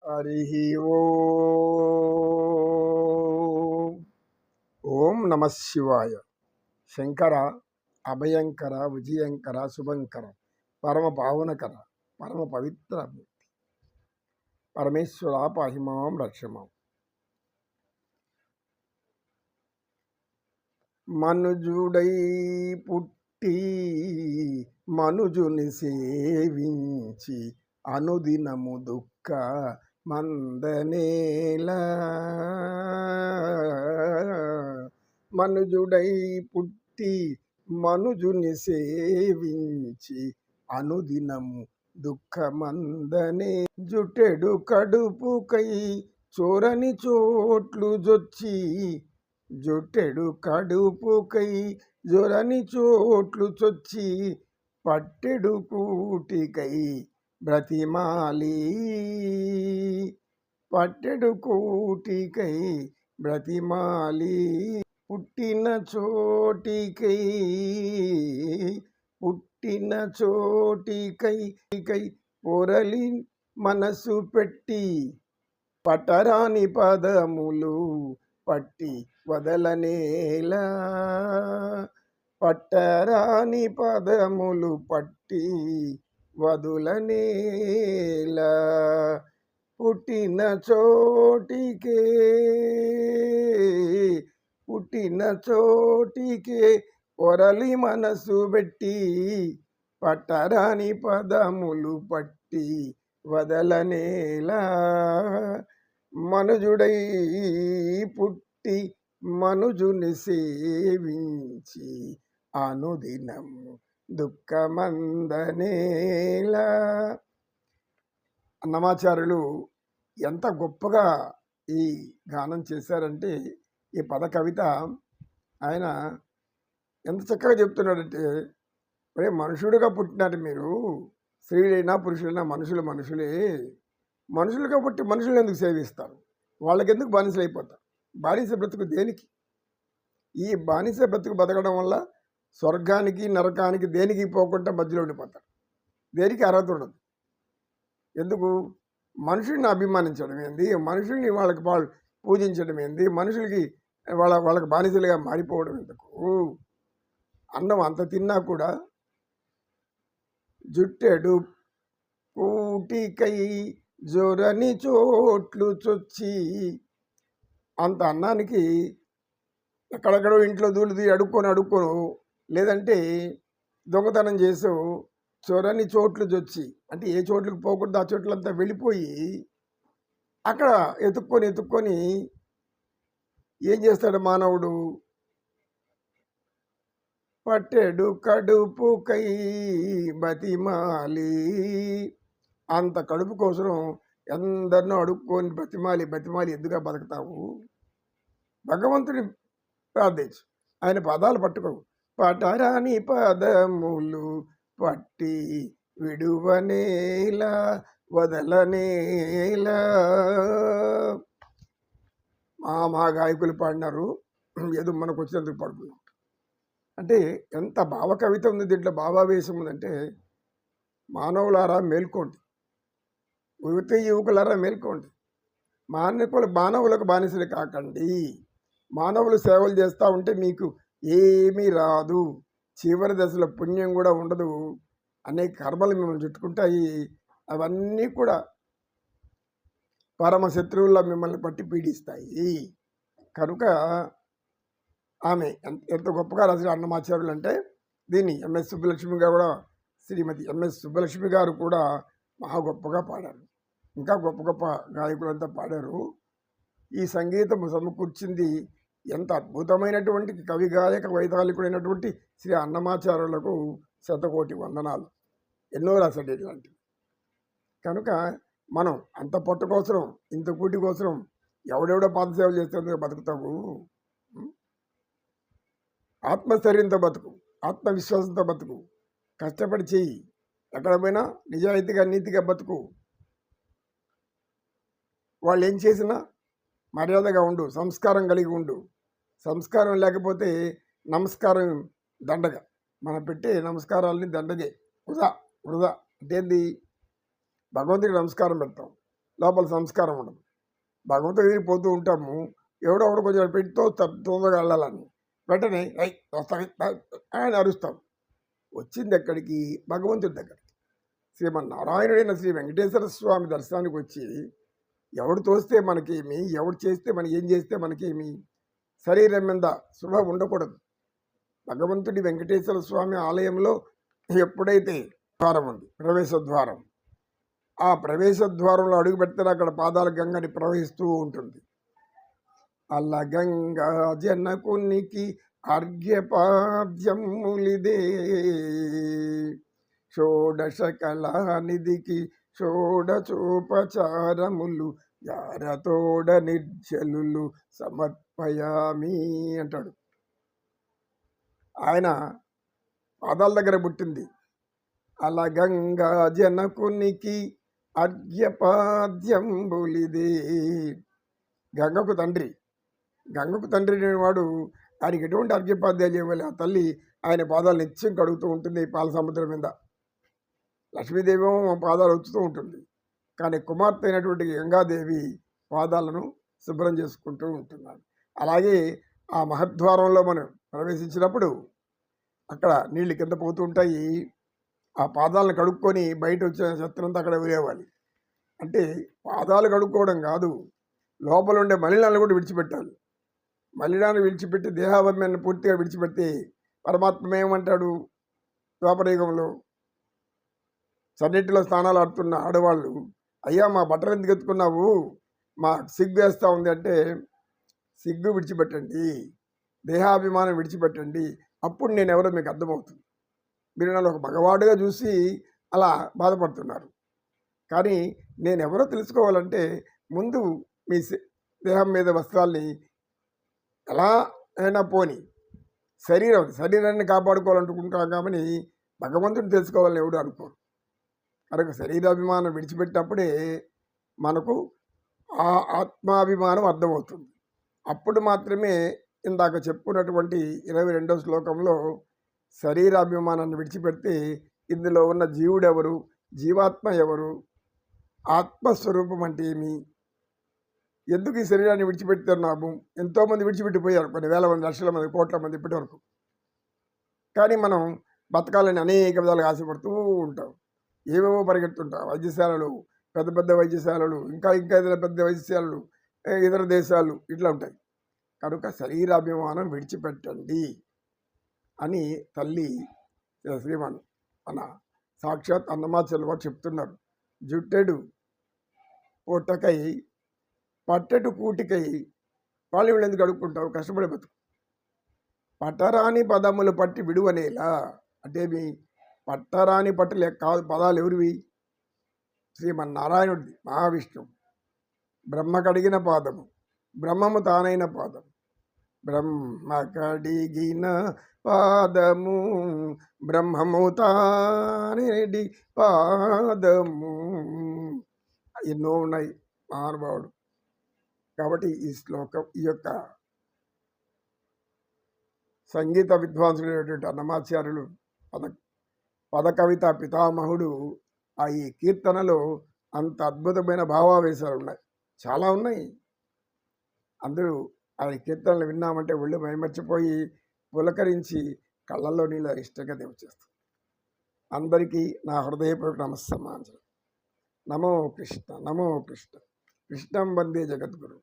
హరి ఓం. ఓం నమ శివాయ. శంకర అభయంకర విజయంకర శుభంకర పరమ పావనకర పరమ పవిత్ర పరమేశ్వర పాహిమాం రక్షమాం. మనుజుడై పుట్టి మనుజుని సేవించి అనుదినము దుఃఖ మందనేలా. మనుజుడై పుట్టి మనుజుని సేవించి అనుదినము దుఃఖమందనే. జుటెడు కడుపుకై చోరని చోట్లు జొచ్చి జుట్టెడు కడుపుకై జొరని చోట్లు చొచ్చి పట్టెడు కూటికై బ్రతిమాలి. పట్టెడు కూటికై బ్రతిమాలి. పుట్టిన చోటికై పుట్టిన చోటికై పొరలి మనసు పెట్టి పట్టరాని పదములు పట్టి వదలనేలా. పట్టరాని పదములు పట్టి వదులనేలా. పుట్టిన చోటికే పుట్టిన చోటికే పొరలి మనసు పెట్టి పట్టరాని పదములు పట్టి వదలనేలా. మనుజుడై పుట్టి మనుజుని సేవించి అనుదినము దుఃఖమందనేలా. అన్నమాచార్యులు ఎంత గొప్పగా ఈ గానం చేశారంటే, ఈ పద కవిత ఆయన ఎంత చక్కగా చెప్తున్నాడంటే, మరి మనుషుడుగా పుట్టినారు మీరు, స్త్రీలైనా పురుషులైనా మనుషులే. మనుషులుగా పుట్టి మనుషులు ఎందుకు సేవిస్తారు? వాళ్ళకి ఎందుకు బానిసలు అయిపోతారు? బానిస బ్రతుకు దేనికి? ఈ బానిస బ్రతుకు బతకడం వల్ల స్వర్గానికి నరకానికి దేనికి పోకుండా మధ్యలో ఉండిపోతారు. దేనికి అర్హత ఉండదు. ఎందుకు? మనుషుల్ని అభిమానించడం ఏంది, మనుషుల్ని వాళ్ళకి పూజించడం ఏంది, మనుషులకి వాళ్ళకి బానిసలుగా మారిపోవడం ఎందుకు? అన్నం అంత తిన్నా కూడా జుట్టెడు కూటికై జొరని చోట్లు చొచ్చి, అంత అన్నానికి ఎక్కడెక్కడో ఇంట్లో దూలుది అడుక్కోను లేదంటే దొంగతనం చేసో చొరని చోట్లు చొచ్చి, అంటే ఏ చోట్లకు పోకూడదు ఆ చోట్లంతా వెళ్ళిపోయి అక్కడ ఎత్తుక్కొని ఏం చేస్తాడు మానవుడు? పట్టెడు కడుపుకై బతిమాలి. అంత కడుపు కోసం ఎందరినో అడుక్కొని బతిమాలి ఎందుగా బతుకుతావు? భగవంతుని ప్రార్థించు, ఆయన పదాలు పట్టుకోవు. పటరాని పదములు పట్టి విడువనేలా వదలనేలా. మా గాయకులు పాడినారు, ఏదో మనకు వచ్చినందుకు పాడుకున్నాం. అంటే ఎంత భావ కవిత ఉంది దీంట్లో, భావావేశం ఉందంటే, మానవులారా మేల్కోండి, యువకులారా మేల్కోండి. మానవులకు బానిసలు కాకండి. మానవులు సేవలు చేస్తూ ఉంటే మీకు ఏమీ రాదు, చివరి దశలో పుణ్యం కూడా ఉండదు, అనేక కర్మలు మిమ్మల్ని చుట్టుకుంటాయి. అవన్నీ కూడా పరమ శత్రువుల్లో మిమ్మల్ని పట్టి పీడిస్తాయి. కనుక ఆమె ఎంత గొప్పగా రాసిన అన్నమాచార్యులు అంటే, దీన్ని ఎంఎస్ సుబ్బలక్ష్మి గారు కూడా, శ్రీమతి ఎంఎస్ సుబ్బలక్ష్మి గారు కూడా మహా గొప్పగా పాడారు. ఇంకా గొప్ప గొప్ప గాయకులంతా పాడారు. ఈ సంగీతం సమకూర్చింది ఎంత అద్భుతమైనటువంటి కవి గాయక వైతాళికుడైనటువంటి శ్రీ అన్నమాచార్యులకు శతకోటి వందనాలు. ఎన్నో రాశాడు ఇట్లాంటివి. కనుక మనం అంత పొట్ట కోసం, ఇంత కూటి కోసం ఎవడెవడో పాదసేవలు చేస్తే బతుకుతావు? ఆత్మస్థైర్యంతో బతుకు, ఆత్మవిశ్వాసంతో బతుకు, కష్టపడి చెయ్యి, ఎక్కడ పోయినా నిజాయితీగా నీతిగా బతుకు. వాళ్ళు ఏం చేసినా మర్యాదగా ఉండు, సంస్కారం కలిగి ఉండు. సంస్కారం లేకపోతే నమస్కారం దండగ. మనం పెట్టే నమస్కారాలని దండగే, వృధా. అంటే ఏంది? భగవంతుడికి నమస్కారం పెడతాం, లోపల సంస్కారం ఉండదు. భగవంతుడి దగ్గరికి పోతూ ఉంటాము. ఎవడో ఒకడు కొంచెం పెట్టితో తొందరగా వెళ్ళాలని వెంటనే వస్తాయి అని అరుస్తాం. వచ్చింది ఎక్కడికి? భగవంతుడి దగ్గరికి. శ్రీమన్నారాయణుడైన శ్రీ వెంకటేశ్వర స్వామి దర్శనానికి వచ్చి ఎవడు తోస్తే మనకేమి, ఎవడు చేస్తే మనకి ఏం చేస్తే మనకేమి, శరీరం మీద శుభ ఉండకూడదు. భగవంతుడి వెంకటేశ్వర స్వామి ఆలయంలో ఎప్పుడైతే ద్వారం ఉంది, ప్రవేశ ద్వారం, ఆ ప్రవేశ ద్వారంలో అడుగు పెడితే అక్కడ పాదాల గంగని ప్రవహిస్తూ ఉంటుంది. అల్ల గంగా జనకునికి అర్ఘ్యపాద్యములిదే, షోడశ కళానిధికి షోడచోపచారములు యారతోడ నిర్జలులు సమర్పయామి అంటాడు. ఆయన పాదాల దగ్గర పుట్టింది. అలా గంగా జనకునికి అర్ఘ్యపాద్యంబులిదే. గంగకు తండ్రి, గంగకు తండ్రి వాడు ఆయనకి ఎటువంటి అర్ఘ్యపాద్యాలు ఇవ్వాలి. ఆ తల్లి ఆయన పాదాలు నిత్యం కడుగుతూ ఉంటుంది పాల సముద్రం మీద. లక్ష్మీదేవి పాదాలు వచ్చుతూ ఉంటుంది, కానీ కుమార్తె అయినటువంటి గంగాదేవి పాదాలను శుభ్రం చేసుకుంటూ ఉంటున్నాడు. అలాగే ఆ మహద్వారంలో మనం ప్రవేశించినప్పుడు అక్కడ నీళ్ళు కింద పోతూ ఉంటాయి. ఆ పాదాలను కడుక్కొని బయట వచ్చిన చెత్తనంతా అక్కడ వేరేవాలి. అంటే పాదాలు కడుక్కోవడం కాదు, లోపల ఉండే మలినాలను కూడా విడిచిపెట్టాలి. మలినాన్ని విడిచిపెట్టి దేహాభిమానాన్ని పూర్తిగా విడిచిపెడితే పరమాత్మ ఏమంటాడు? ద్వాపరయుగంలో సన్నిటిలో స్నానాలు ఆడుతున్న ఆడవాళ్ళు, అయ్యా మా బట్టలు ఎందుకు ఎత్తుకున్నావు, మా సిగ్గు వేస్తూ ఉంది అంటే, సిగ్గు విడిచిపెట్టండి, దేహాభిమానం విడిచిపెట్టండి, అప్పుడు నేను ఎవరో మీకు అర్థమవుతుంది. మీరు నన్ను ఒక మగవాడుగా చూసి అలా బాధపడుతున్నారు, కానీ నేను ఎవరో తెలుసుకోవాలంటే ముందు మీ దేహం మీద వస్త్రాల్ని ఎలా అయినా పోని, శరీరాన్ని కాపాడుకోవాలనుకుంటాం కాబట్టి భగవంతుని తెలుసుకోవాలని ఎవడు అనుకోరు. కనుక శరీరాభిమానం విడిచిపెట్టినప్పుడే మనకు ఆ ఆత్మాభిమానం అర్థమవుతుంది. అప్పుడు మాత్రమే ఇందాక చెప్పుకున్నటువంటి 22వ శ్లోకంలో శరీరాభిమానాన్ని విడిచిపెడితే ఇందులో ఉన్న జీవుడు ఎవరు, జీవాత్మ ఎవరు, ఆత్మస్వరూపం అంటే ఏమి, ఎందుకు ఈ శరీరాన్ని విడిచిపెడుతున్నాము? ఎంతోమంది విడిచిపెట్టిపోయారు, కొన్ని వేల మంది, లక్షల మంది, కోట్ల మంది ఇప్పటి వరకు. కానీ మనం బతకాలని అనేక విధాలుగా ఆశపడుతూ ఉంటాం, ఏవేవో పరిగెడుతుంటాం. వైద్యశాలలు, పెద్ద పెద్ద వైద్యశాలలు, ఇంకా ఏదైనా పెద్ద వైద్యశాలలు, ఇతర దేశాలు ఇట్లా ఉంటాయి. కనుక శరీరాభిమానం విడిచిపెట్టండి అని తల్లి శ్రీమాన్ మన సాక్షాత్ అన్నమాచార్యులు వారు చెప్తున్నారు. జుట్టెడు పొట్టకై పట్టెటు కూటికై వాళ్ళు వీళ్ళు ఎందుకు అడుక్కుంటావు, కష్టపడి బతుకు. పట్టరాని పదములు పట్టి విడువనేలా అంటే మీ పట్టరాని పట్టులే కాదు పదాలు ఎవరివి? శ్రీమన్నారాయణుడిది, మహావిష్ణువు. బ్రహ్మ కడిగిన పాదము, బ్రహ్మము తానైన పాదం, బ్రహ్మ కడిగిన పాదము, బ్రహ్మము తానేడి పాదము, ఎన్నో ఉన్నాయి మహానుభావుడు. కాబట్టి ఈ శ్లోకం, ఈ యొక్క సంగీత విద్వాంసుడైనటువంటి అన్నమాచార్యులు పద కవిత పితామహుడు ఆ ఈ కీర్తనలో అంత అద్భుతమైన భావావేశాలు ఉన్నాయి, చాలా ఉన్నాయి. అందరూ ఆ కీర్తనలు విన్నామంటే ఒళ్ళు మైమర్చిపోయి పులకరించి కళ్ళల్లో నీళ్ళ ఇష్టంగా వచ్చేస్తాం. అందరికీ నా హృదయపూర్వక నమస్సమాంజలి. నమో కృష్ణ, నమో కృష్ణ, కృష్ణం వందే జగద్గురు.